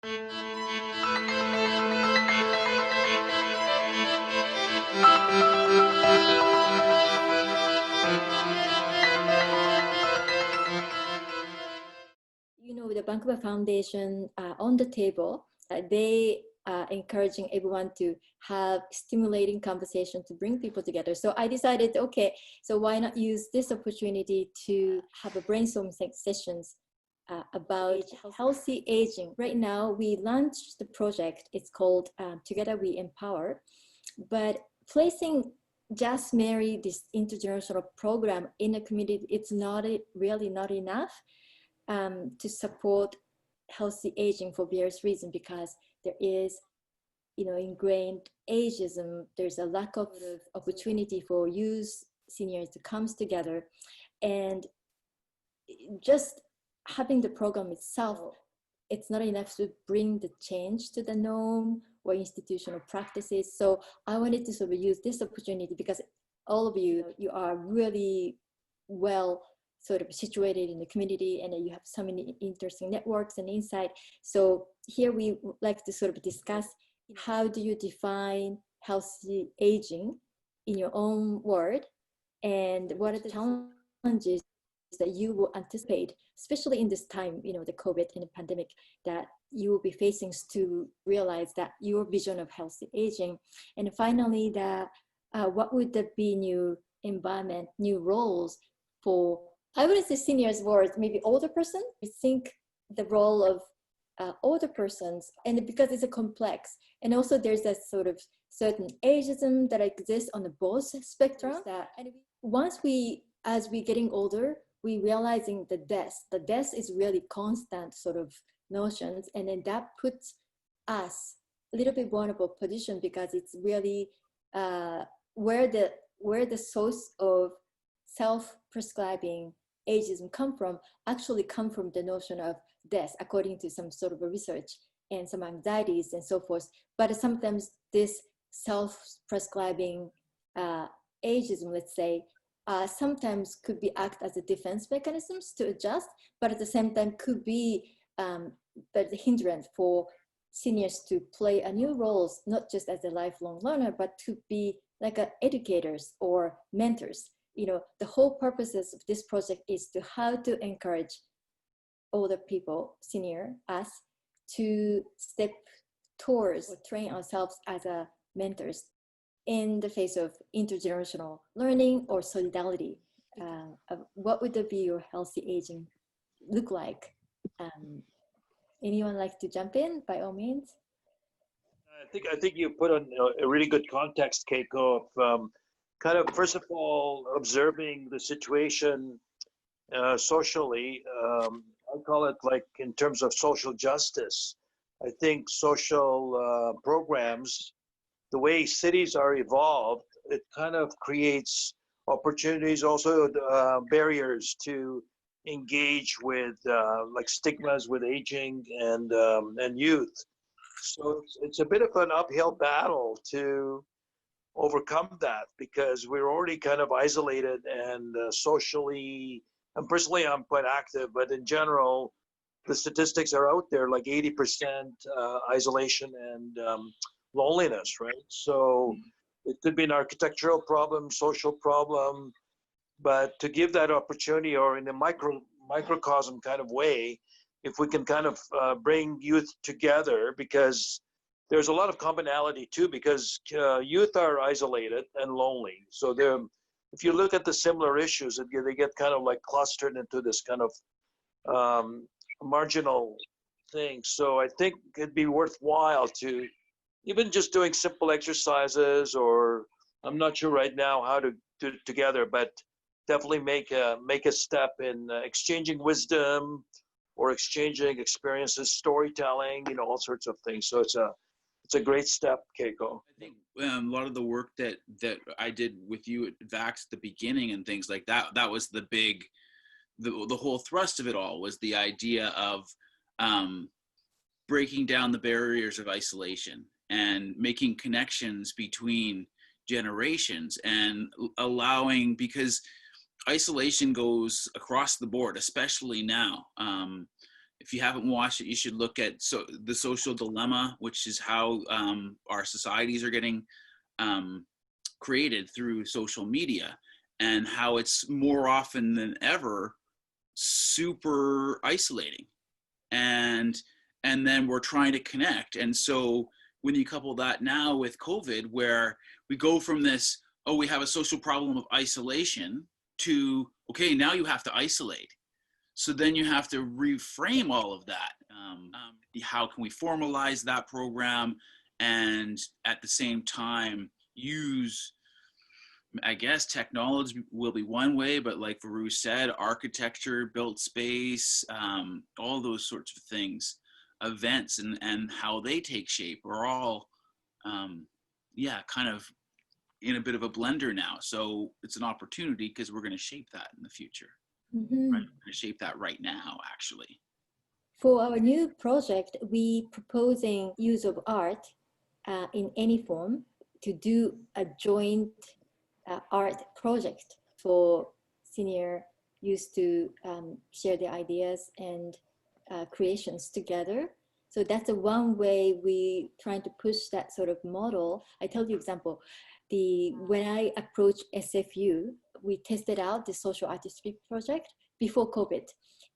The Vancouver Foundation on the table, they encouraging everyone to have stimulating conversation to bring people together. So I decided, okay, so why not use this opportunity to have a brainstorm sessions about healthy aging. Right now, we launched the project. It's called Together We Empower, but placing just merely this intergenerational program in a community, it's not really not enough to support healthy aging for various reasons, because there is ingrained ageism. There's a lack of opportunity for youth, seniors to come together, and just having the program itself, it's not enough to bring the change to the norm or institutional practices. So I wanted to sort of use this opportunity, because all of you are really well sort of situated in the community, and you have so many interesting networks and insight. So here we would like to sort of discuss, how do you define healthy aging in your own word, and what are the challenges that you will anticipate, especially in this time, the COVID and the pandemic, that you will be facing, to realize that your vision of healthy aging. And finally, that what would that be new environment, new roles for, I wouldn't say seniors word, maybe older person. I think the role of older persons, and because it's a complex, and also there's a sort of certain ageism that exists on the both spectrum. That once as we getting older, we realizing the death is really constant sort of notions, and then that puts us a little bit vulnerable position, because it's really where the source of self-prescribing ageism come from the notion of death, according to some sort of a research, and some anxieties and so forth. But sometimes this self-prescribing ageism, let's say, sometimes could be act as a defense mechanisms to adjust, but at the same time could be but the hindrance for seniors to play a new roles, not just as a lifelong learner, but to be like educators or mentors. The whole purposes of this project is to how to encourage older people, senior us, to step towards or train ourselves as a mentors in the face of intergenerational learning or solidarity. What would be your healthy aging look like? Anyone like to jump in? By all means. I think you put on a really good context, Keiko, of kind of, first of all, observing the situation socially. I call it, like, in terms of social justice. I think social programs, the way cities are evolved, it kind of creates opportunities, also barriers to engage with like stigmas with aging and youth. So it's a bit of an uphill battle to overcome that, because we're already kind of isolated and socially, and personally I'm quite active, but in general, the statistics are out there, like 80% isolation and loneliness, right? So it could be an architectural problem, social problem, but to give that opportunity, or in a microcosm kind of way, if we can kind of bring youth together, because there's a lot of commonality too, because youth are isolated and lonely. So if you look at the similar issues, they get kind of like clustered into this kind of marginal thing. So I think it'd be worthwhile to even just doing simple exercises, or I'm not sure right now how to do it together, but definitely make a step in exchanging wisdom or exchanging experiences, storytelling, all sorts of things. So it's a great step, Keiko. I think a lot of the work that I did with you at VAX at the beginning and things like that, that was the whole thrust of it all, was the idea of breaking down the barriers of isolation and making connections between generations, and allowing, because isolation goes across the board, especially now. if you haven't watched it, you should look at The Social Dilemma, which is how our societies are getting created through social media, and how it's more often than ever super isolating, and then we're trying to connect. And so when you couple that now with COVID, where we go from this, oh, we have a social problem of isolation, to, okay, now you have to isolate. So then you have to reframe all of that. How can we formalize that program, and at the same time use, I guess technology will be one way, but like Varu said, architecture, built space, all those sorts of things, events and how they take shape are all, kind of in a bit of a blender now. So it's an opportunity because we're going to shape that in the future. Mhm. Right? We're going to shape that right now, actually. For our new project, we proposing use of art in any form to do a joint art project for senior youth to share their ideas and creations together. So that's the one way we trying to push that sort of model. I tell you example, when I approached SFU, we tested out the social artistry project before COVID,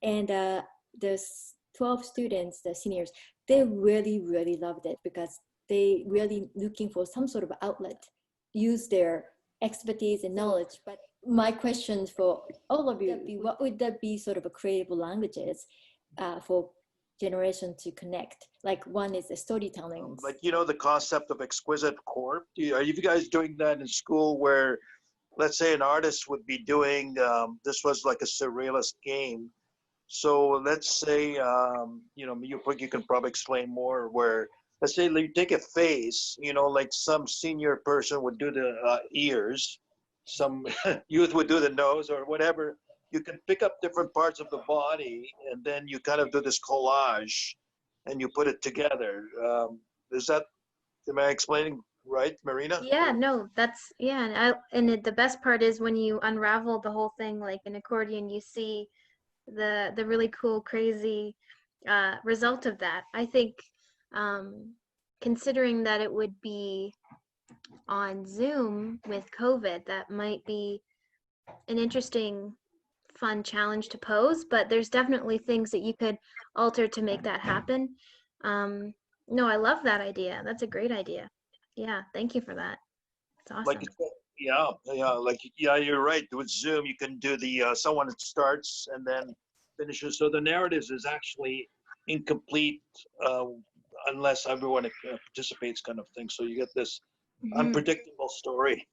and the 12 students, the seniors, they really, really loved it because they really looking for some sort of outlet, use their expertise and knowledge. But my question for all of you, what would that be sort of a creative languages for generation to connect? Like one is the storytelling. Like, the concept of exquisite core. Are you guys doing that in school where, let's say an artist would be doing, this was like a surrealist game. So let's say, you can probably explain more where, let's say you take a face, like some senior person would do the ears, some youth would do the nose or whatever. You can pick up different parts of the body and then you kind of do this collage and you put it together. Am I explaining right, Marina? Yeah, no, that's yeah, the best part is when you unravel the whole thing like an accordion, you see the really cool, crazy result of that. I think considering that it would be on Zoom with COVID, that might be an interesting, fun challenge to pose, but there's definitely things that you could alter to make that happen. No, I love that idea. That's a great idea. Yeah, thank you for that. It's awesome. Like, you're right. With Zoom, you can do the someone that starts and then finishes. So the narratives is actually incomplete unless everyone participates, kind of thing. So you get this unpredictable story.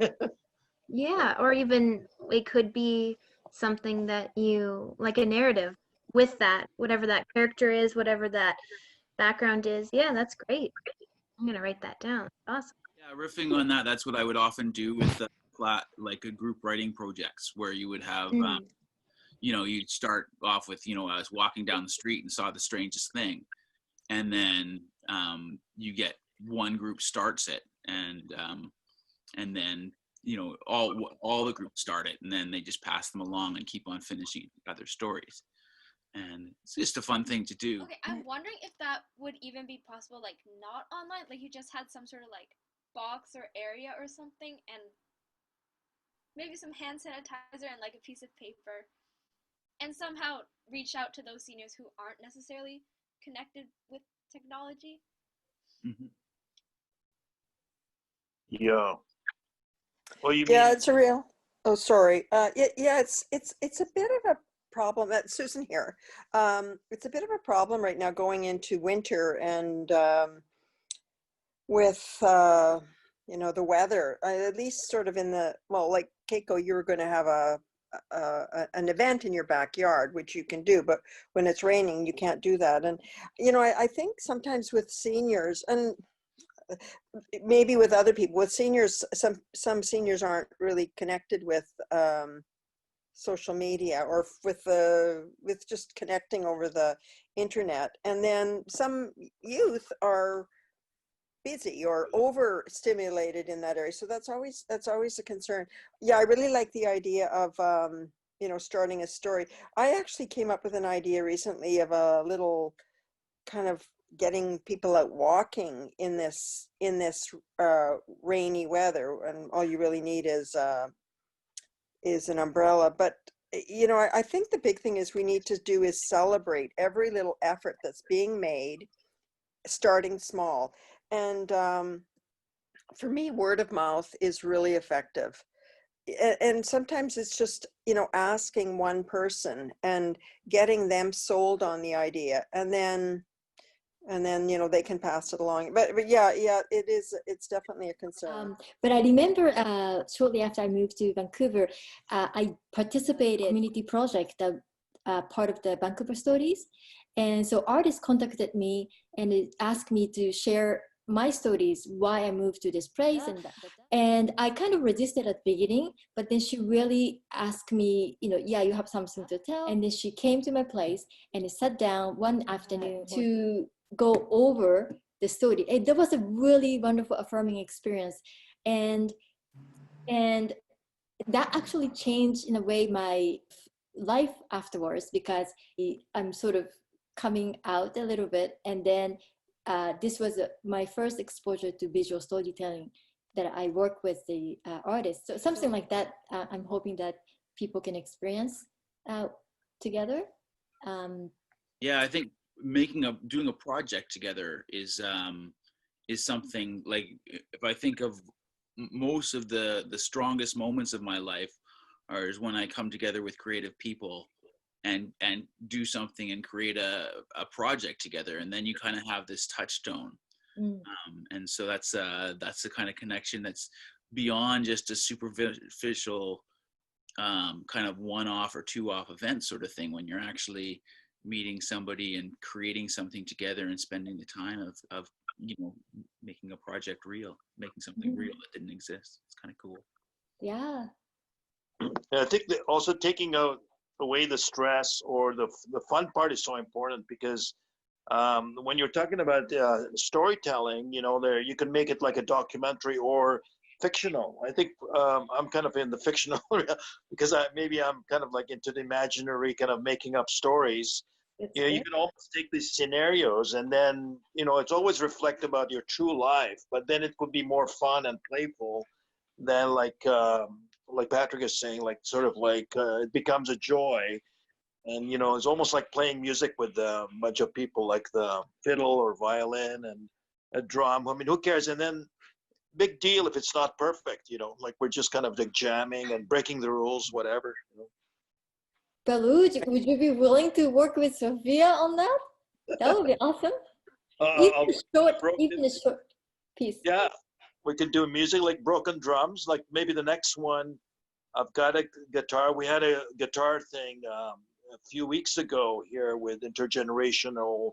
Yeah, or even it could be something that you like a narrative with that, whatever that character is, whatever that background is. Yeah, that's great. I'm gonna write that down. Awesome. Yeah, riffing on that, that's what I would often do with like a group writing projects where you would have, you'd start off with, I was walking down the street and saw the strangest thing. And then you get one group starts it and then, all the groups start it and then they just pass them along and keep on finishing other stories. And it's just a fun thing to do. Okay, I'm wondering if that would even be possible, like not online, like you just had some sort of like box or area or something and maybe some hand sanitizer and like a piece of paper and somehow reach out to those seniors who aren't necessarily connected with technology. Mm-hmm. Yeah. Well, it's a real. Oh, sorry. It's a bit of a problem. Susan here. It's a bit of a problem right now going into winter and with the weather. At least sort of like Keiko, you were going to have an event in your backyard, which you can do, but when it's raining, you can't do that. And I think sometimes with seniors and maybe with other people, with seniors, some seniors aren't really connected with social media or with just connecting over the internet. And then some youth are busy or overstimulated in that area. So that's always a concern. Yeah, I really like the idea of starting a story. I actually came up with an idea recently of a little kind of getting people out walking in this rainy weather, and all you really need is an umbrella. But I think the big thing is we need to do is celebrate every little effort that's being made, starting small. And for me, word of mouth is really effective. And sometimes it's just, asking one person and getting them sold on the idea, and then they can pass it along. But yeah, it's definitely a concern. But I remember shortly after I moved to Vancouver, I participated in a community project that part of the Vancouver Stories. And so artists contacted me and asked me to share my stories, why I moved to this place. And I kind of resisted at the beginning, but then she really asked me, yeah, you have something to tell. And then she came to my place and sat down one afternoon to go over the story. And that was a really wonderful, affirming experience. And that actually changed in a way my life afterwards, because I'm sort of coming out a little bit. And then this was my first exposure to visual storytelling, that I work with the artists. So something like that, I'm hoping that people can experience together. Yeah, I think doing a project together is something, like, if I think of most of the strongest moments of my life is when I come together with creative people and do something and create a project together, and then you kind of have this touchstone. And so that's the kind of connection that's beyond just a superficial kind of one-off or two-off event sort of thing, when you're actually meeting somebody and creating something together and spending the time of making a project real, making something real that didn't exist. It's kind of cool. Yeah. And I think that also taking away the stress or the fun part is so important, because when you're talking about storytelling, there you can make it like a documentary or fictional. I think I'm kind of in the fictional area, because I'm kind of like into the imaginary, kind of making up stories. You can almost take these scenarios, and then it's always reflect about your true life, but then it could be more fun and playful than like Patrick is saying, like sort of like it becomes a joy. And it's almost like playing music with a bunch of people, like the fiddle or violin and a drum. I mean, who cares? And then big deal if it's not perfect, like we're just kind of like jamming and breaking the rules, whatever. Baluj, would you be willing to work with Sophia on that? That would be awesome. Even a short piece. Yeah, we could do music like broken drums. Like maybe the next one, I've got a guitar. We had a guitar thing a few weeks ago here with Intergenerational.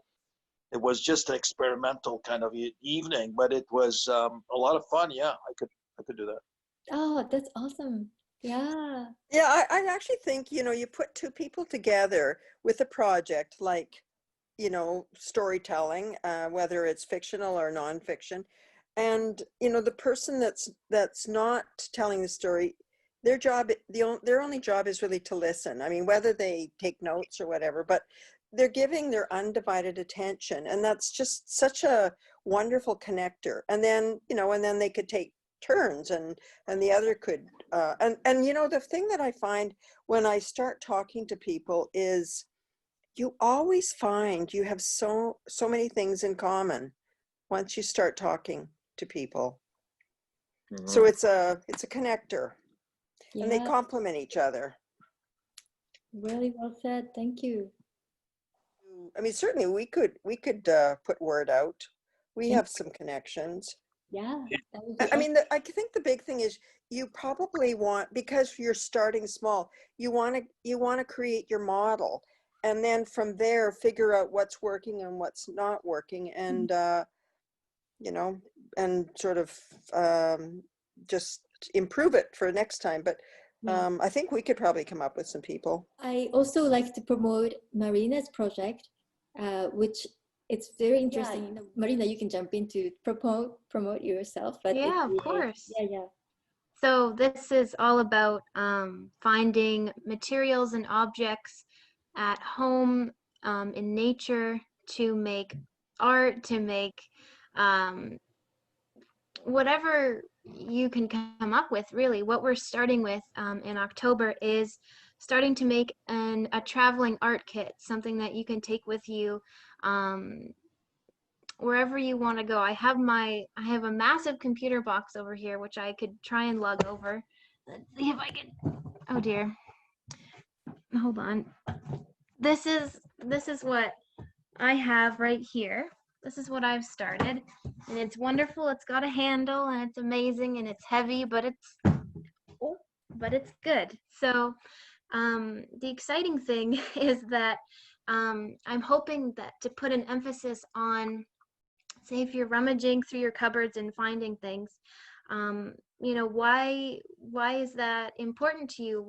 It was just an experimental kind of evening, but it was a lot of fun. Yeah, I could do that. Oh, that's awesome. Yeah. Yeah, I actually think, you put two people together with a project like, storytelling, whether it's fictional or nonfiction. And, the person that's not telling the story, their only job is really to listen. I mean, whether they take notes or whatever, but they're giving their undivided attention. And that's just such a wonderful connector. And then, they could take turns, and the other could and the thing that I find when I start talking to people is you always find you have so many things in common once you start talking to people. So it's a connector. Yeah. And they complement each other. Really well said. Thank you. I mean, certainly we could put word out. We have some connections. Yeah. I mean, I think the big thing is you probably want, because you're starting small, you want to create your model, and then from there figure out what's working and what's not working, and and sort of just improve it for next time. But I think we could probably come up with some people. I also like to promote Marina's project, which it's very interesting. Marina, you can jump in to promote yourself. But Yeah, of course. Yeah. So this is all about finding materials and objects at home, in nature, to make art, to make um, whatever you can come up with. Really, what we're starting with in October is starting to make a traveling art kit, something that you can take with you um, wherever you want to go. I have a massive computer box over here, which I could try and lug over. Let's see if I can. Oh dear. Hold on. This is what I have right here. This is what I've started, and it's wonderful. It's got a handle, and it's amazing, and it's heavy, but it's good. So the exciting thing is that I'm hoping that to put an emphasis on, say, if you're rummaging through your cupboards and finding things, why is that important to you?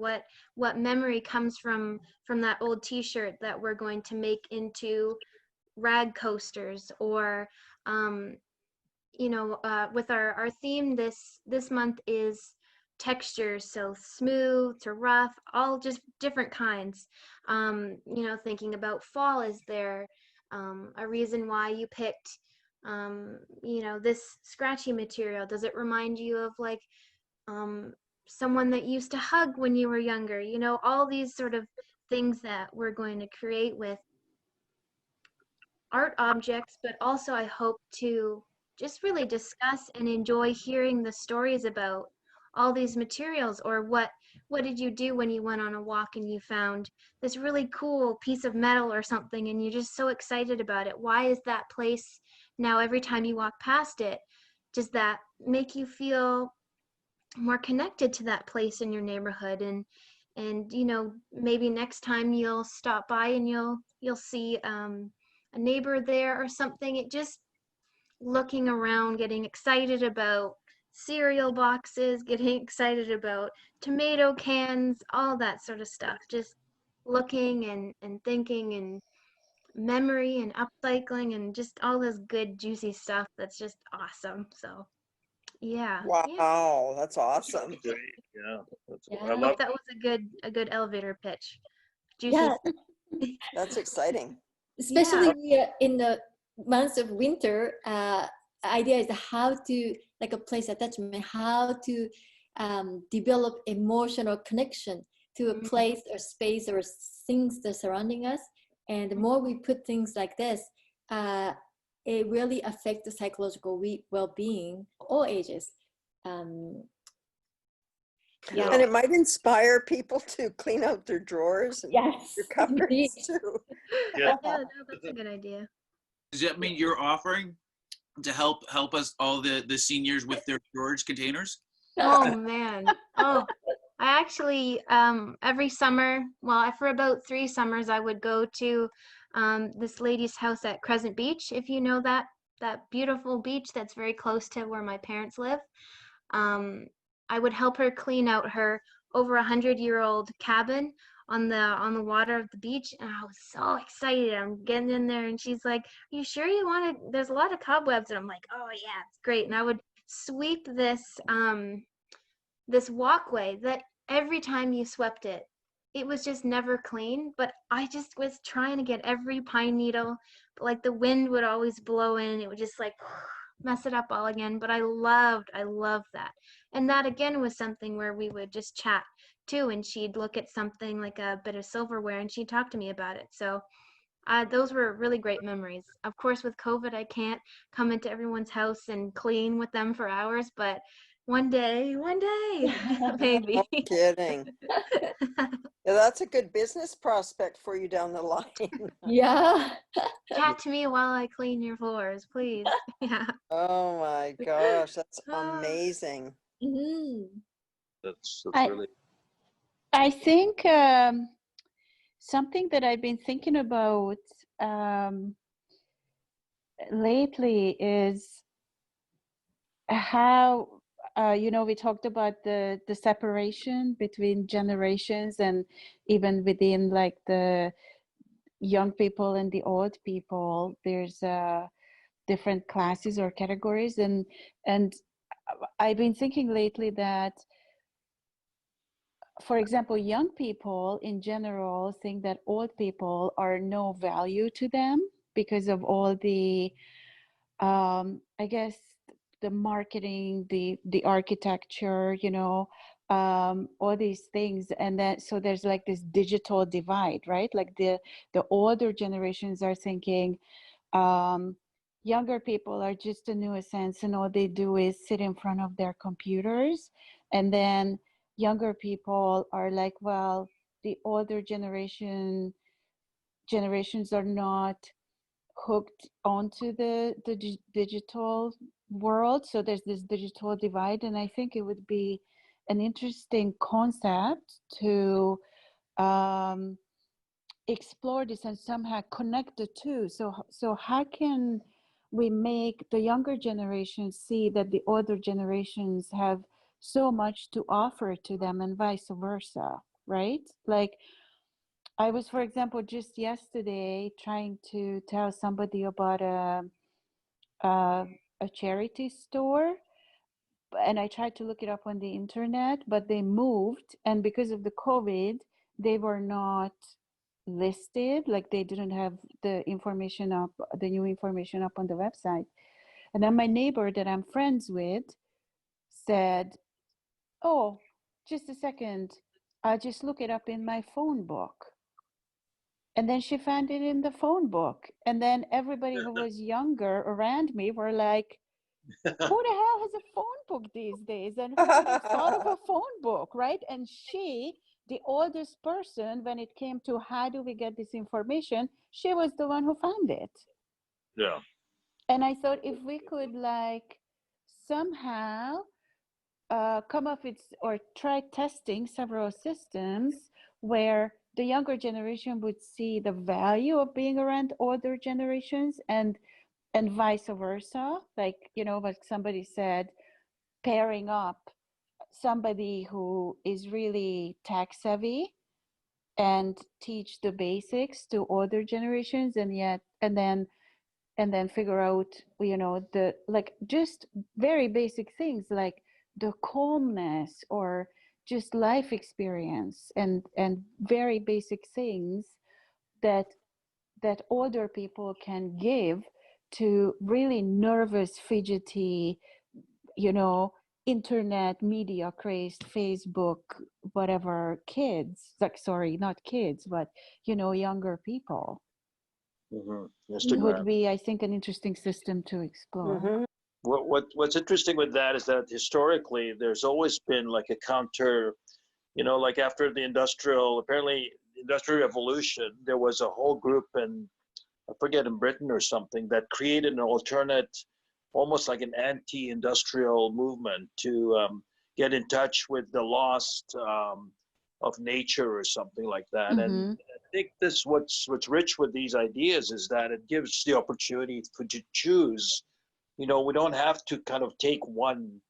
What memory comes from that old T-shirt that we're going to make into rag coasters? Or with our theme this month is textures, so smooth to rough, all just different kinds. Thinking about fall, is there a reason why you picked this scratchy material? Does it remind you of like someone that used to hug when you were younger? All these sort of things that we're going to create with art objects, but also I hope to just really discuss and enjoy hearing the stories about all these materials. Or what did you do when you went on a walk and you found this really cool piece of metal or something, and you're just so excited about it? Why is that place now, every time you walk past it, does that make you feel more connected to that place in your neighborhood? And maybe next time you'll stop by and you'll see a neighbor there or something. It just, looking around, getting excited about cereal boxes, getting excited about tomato cans, all that sort of stuff. Just looking and thinking, and memory and upcycling, and just all this good juicy stuff that's just awesome. So yeah. Wow, that's awesome. Great. Yeah. Yeah. I I love hope that was a good elevator pitch. Juicy Yeah, stuff. That's exciting. especially in the months of winter. Idea is how to, like a place attachment, how to develop emotional connection to a place or space or things that are surrounding us. And the more we put things like this, it really affects the psychological well-being, all ages. Yeah. And it might inspire people to clean out their drawers and Yes, their cupboards indeed. too. Yeah. Yeah, no, that's a good idea. Does that mean you're offering to help us, all the seniors, with their storage containers? Oh man. Oh, I actually every summer, well, for about 3 summers, I would go to this lady's house at Crescent Beach, if you know that beautiful beach that's very close to where my parents live. I would help her clean out her over 100-year-old cabin on the water of the beach, and I was so excited. I'm getting in there, and she's like, "Are you sure you want to? There's a lot of cobwebs." And I'm like, "Oh yeah, it's great." And I would sweep this walkway that every time you swept it, it was just never clean. But I just was trying to get every pine needle, but like the wind would always blow in. It would just like mess it up all again. But I loved that. And that again was something where we would just chat too, and she'd look at something like a bit of silverware and she'd talk to me about it. So those were really great memories. Of course, with COVID, I can't come into everyone's house and clean with them for hours, but one day, maybe. No kidding. Yeah, that's a good business prospect for you down the line. Yeah. Chat to me while I clean your floors, please. Yeah. Oh my gosh, that's amazing. Mhm. That's I- really I think something that I've been thinking about lately is how we talked about the separation between generations, and even within like the young people and the old people, there's different classes or categories, and I've been thinking lately that for example, young people in general think that old people are no value to them because of all the, I guess, the marketing, the architecture, you know, all these things. And then, so there's like this digital divide, right? Like the older generations are thinking, younger people are just a nuisance and all they do is sit in front of their computers. And then younger people are like, well, the older generations are not hooked onto the digital world. So there's this digital divide. And I think it would be an interesting concept to explore this and somehow connect the two. So how can we make the younger generations see that the older generations have so much to offer to them and vice versa, right? Like I was, for example, just yesterday trying to tell somebody about a charity store, and I tried to look it up on the internet, but they moved, and because of the COVID, they were not listed, like they didn't have the information up, the new information up on the website. And then my neighbor that I'm friends with said, oh, just a second, I'll just look it up in my phone book. And then she found it in the phone book. And then everybody who was younger around me were like, who the hell has a phone book these days? And who would have thought of a phone book, right? And she, the oldest person, when it came to how do we get this information, she was the one who found it. Yeah. And I thought if we could like somehow come up with or try testing several systems where the younger generation would see the value of being around older generations and vice versa, like, you know, like somebody said, pairing up somebody who is really tech savvy and teach the basics to older generations, and then figure out, you know, the like just very basic things like the calmness or just life experience and very basic things that older people can give to really nervous, fidgety, you know, internet media crazed, Facebook, whatever kids, like, sorry, not kids, but, you know, younger people. Would be, I think, an interesting system to explore. What's interesting with that is that historically there's always been like a counter, you know, like after the industrial revolution, there was a whole group in, I forget, in Britain or something, that created an alternate, almost like an anti-industrial movement to get in touch with the lost of nature or something like that. And I think this what's rich with these ideas is that it gives the opportunity to choose. You know, we don't have to kind of take one.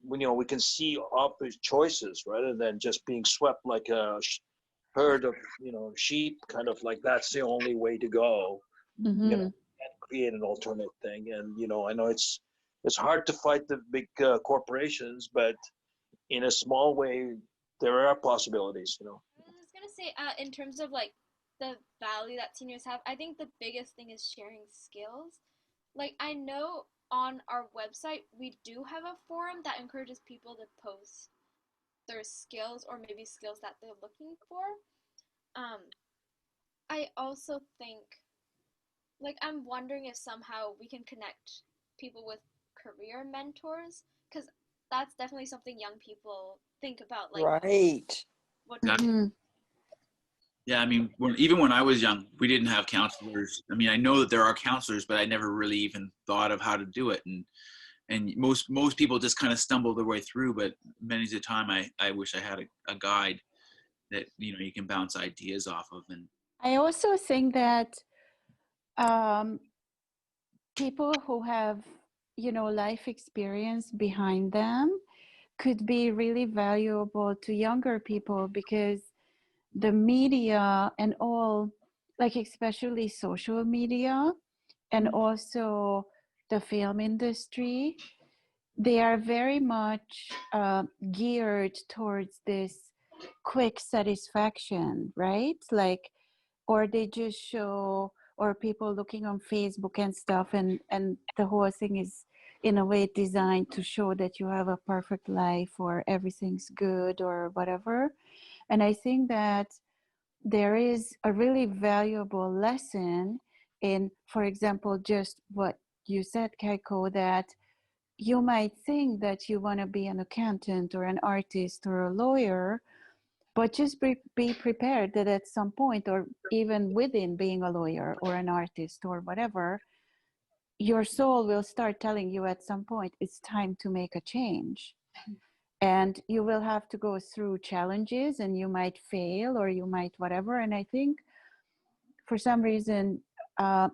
You know, we can see opposite choices rather than just being swept like a herd of, you know, sheep, kind of like that's the only way to go. You know, and create an alternate thing. And, you know, I know it's hard to fight the big corporations, but in a small way, there are possibilities, you know. I was gonna say, in terms of like the value that seniors have, I think the biggest thing is sharing skills. Like, I know on our website we do have a forum that encourages people to post their skills or maybe skills that they're looking for. I also think, like, I'm wondering if somehow we can connect people with career mentors, because that's definitely something young people think about, like, right. what to do. Yeah, I mean, even when I was young, we didn't have counselors. I mean, I know that there are counselors, but I never really even thought of how to do it. And most people just kind of stumble their way through. But many of the time, I wish I had a guide that, you know, you can bounce ideas off of. And I also think that people who have, you know, life experience behind them could be really valuable to younger people, because the media and all, like especially social media and also the film industry, they are very much geared towards this quick satisfaction, right? Like, or they just show, or people looking on Facebook and stuff, and the whole thing is in a way designed to show that you have a perfect life or everything's good or whatever. And I think that there is a really valuable lesson in, for example, just what you said, Keiko, that you might think that you want to be an accountant or an artist or a lawyer, but just be prepared that at some point, or even within being a lawyer or an artist or whatever, your soul will start telling you at some point it's time to make a change. And you will have to go through challenges, and you might fail or you might whatever. And I think for some reason,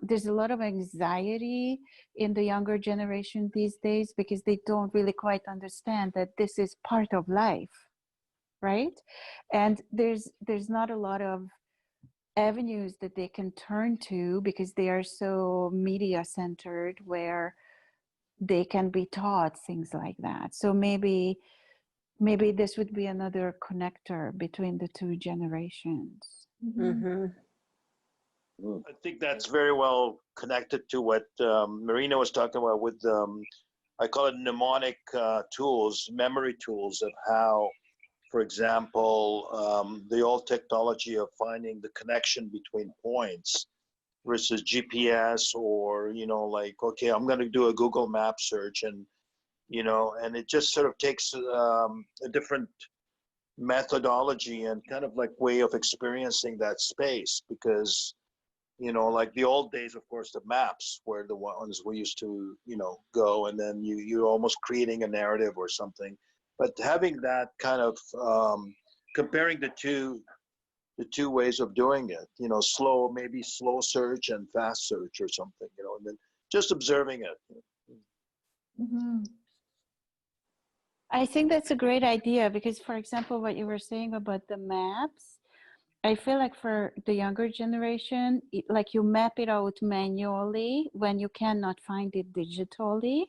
there's a lot of anxiety in the younger generation these days because they don't really quite understand that this is part of life, right? And there's not a lot of avenues that they can turn to because they are so media centered where they can be taught things like that. So maybe this would be another connector between the two generations. Mm-hmm. I think that's very well connected to what Marina was talking about with, I call it mnemonic tools, memory tools of how, for example, the old technology of finding the connection between points versus GPS, or, like, okay, I'm going to do a Google map search, and, and it just sort of takes a different methodology and kind of like way of experiencing that space, because, like the old days, of course, the maps were the ones we used to, go, and then you're almost creating a narrative or something. But having that kind of comparing the two ways of doing it, maybe slow search and fast search or something, and then just observing it. Mm-hmm. I think that's a great idea because, for example, what you were saying about the maps, I feel like for the younger generation, like you map it out manually when you cannot find it digitally.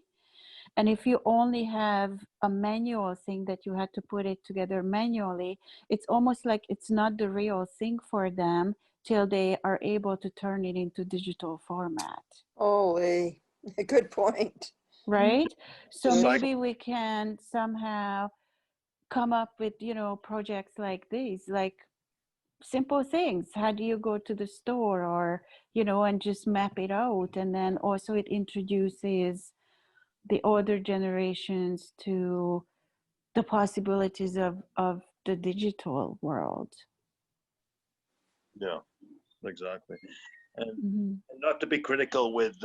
And if you only have a manual thing that you had to put it together manually, it's almost like it's not the real thing for them till they are able to turn it into digital format. Oh, a good point. Right? So Exactly. maybe we can somehow come up with, projects like these, like simple things. How do you go to the store, or, and just map it out. And then also it introduces the older generations to the possibilities of the digital world. Yeah, exactly. And Mm-hmm. not to be critical with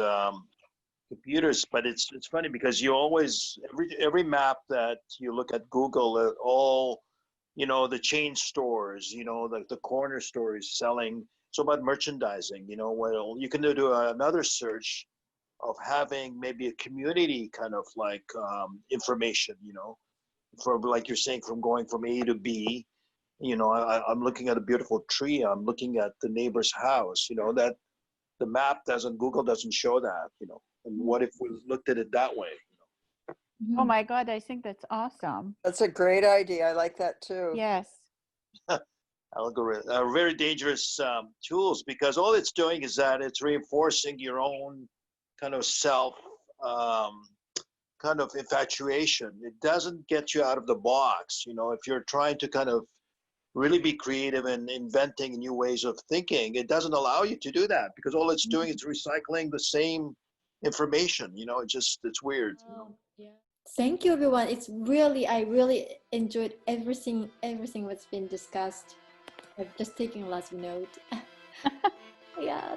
computers, but it's funny because you always, every map that you look at Google, all, the chain stores, the corner stores selling, so about merchandising, well, you can do another search of having maybe a community kind of like information, for, like you're saying, from going from A to B, I'm looking at a beautiful tree, I'm looking at the neighbor's house, that the map Google doesn't show that, and what if we looked at it that way? Oh my God, I think that's awesome. That's a great idea. I like that too. Yes. Algorithm are very dangerous tools, because all it's doing is that it's reinforcing your own kind of self kind of infatuation. It doesn't get you out of the box. If you're trying to kind of really be creative and inventing new ways of thinking, it doesn't allow you to do that, because all it's doing is recycling the same information. It's weird. Yeah. Thank you, everyone. I really enjoyed everything that's been discussed. I've just taken last note. Yeah.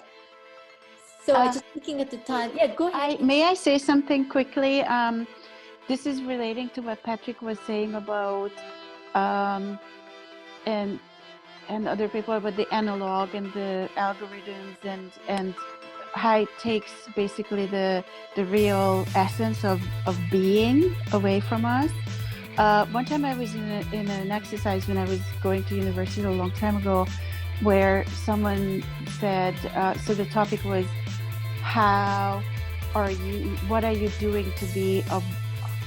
So I'm just looking at the time. Yeah, go ahead. May I say something quickly? This is relating to what Patrick was saying about and other people about the analog and the algorithms and how it takes basically the real essence of being away from us. One time I was in an exercise when I was going to university a long time ago, where someone said, so the topic was, what are you doing to be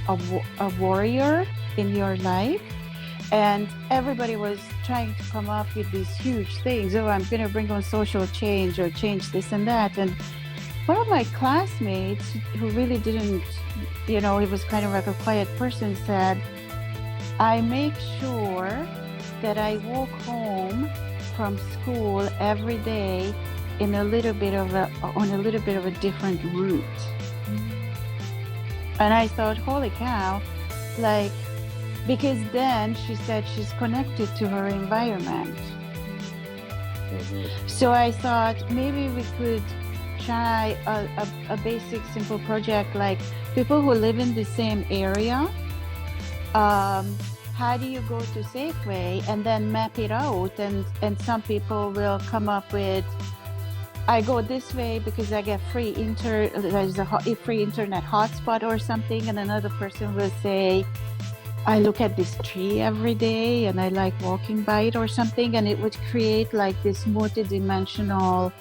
a warrior in your life? and everybody was trying to come up with these huge things. Oh, I'm going to bring on social change or change this and that. And one of my classmates who really didn't, he was kind of like a quiet person, said, I make sure that I walk home from school every day on a little bit of a different route. And I thought, holy cow, like, because then she said she's connected to her environment. So I thought maybe we could try a basic, simple project, like people who live in the same area. How do you go to Safeway, and then map it out, and some people will come up with, I go this way because I get there's a free internet hotspot or something, and another person will say, I look at this tree every day and I like walking by it or something, and it would create like this multi-dimensional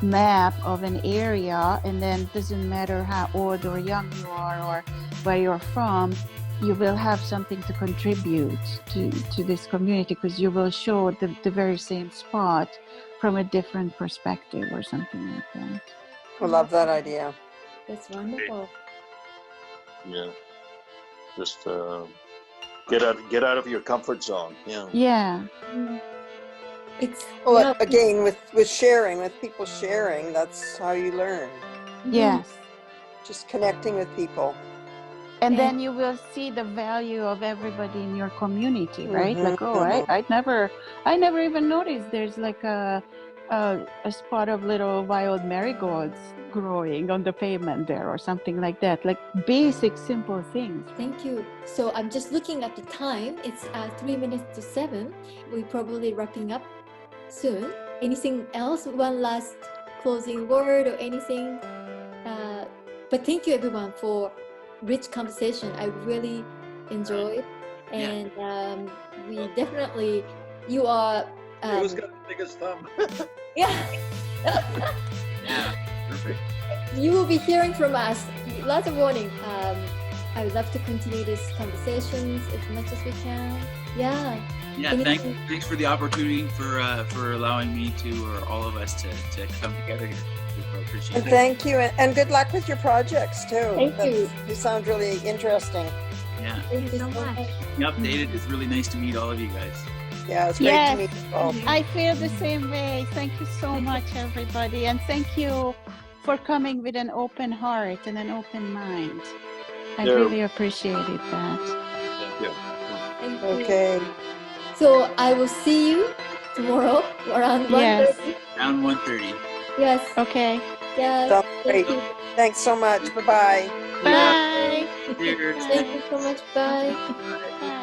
map of an area. And then it doesn't matter how old or young you are or where you're from, you will have something to contribute to this community, because you will show the very same spot from a different perspective or something like that. I love that idea. That's wonderful. Yeah. Just get out of your comfort zone. Yeah. Yeah. It's Well, again, with sharing, with people sharing, that's how you learn. Yes. Just connecting with people. And then you will see the value of everybody in your community, right? Mhm, Like, oh, I never even noticed there's like a spot of little wild marigolds growing on the pavement there or something like that. Like basic, simple things. Thank you. So I'm just looking at the time. It's 3 minutes to 7. We're probably wrapping up soon. Anything else? One last closing word or anything? But thank you everyone for rich conversation. I really enjoyed, and we definitely, you are. Who's got the biggest thumb? Yeah. Yeah, perfect. You will be hearing from us. Lots of warning. I would love to continue these conversations as much as we can. Yeah. Yeah, thanks for the opportunity for allowing me to, or all of us to come together here. We appreciate And it. thank you, and good luck with your projects too. Thank you. You sound really interesting. Yeah, Thank you so so much. much. keep me updated. It's really nice to meet all of you guys. Yeah, it's great Yes. to meet you all. I feel the same way. Thank you so much, everybody. And thank you for coming with an open heart and an open mind. I Yeah. really appreciated that. Thank you. Thank you. Okay. So I will see you tomorrow around 1:30. Yes. Around 1:30. Yes. Okay. Yes. Sounds Thank great. you. Thanks so much. Bye-bye. Bye. Cheers. Thank you so much. Bye. Bye.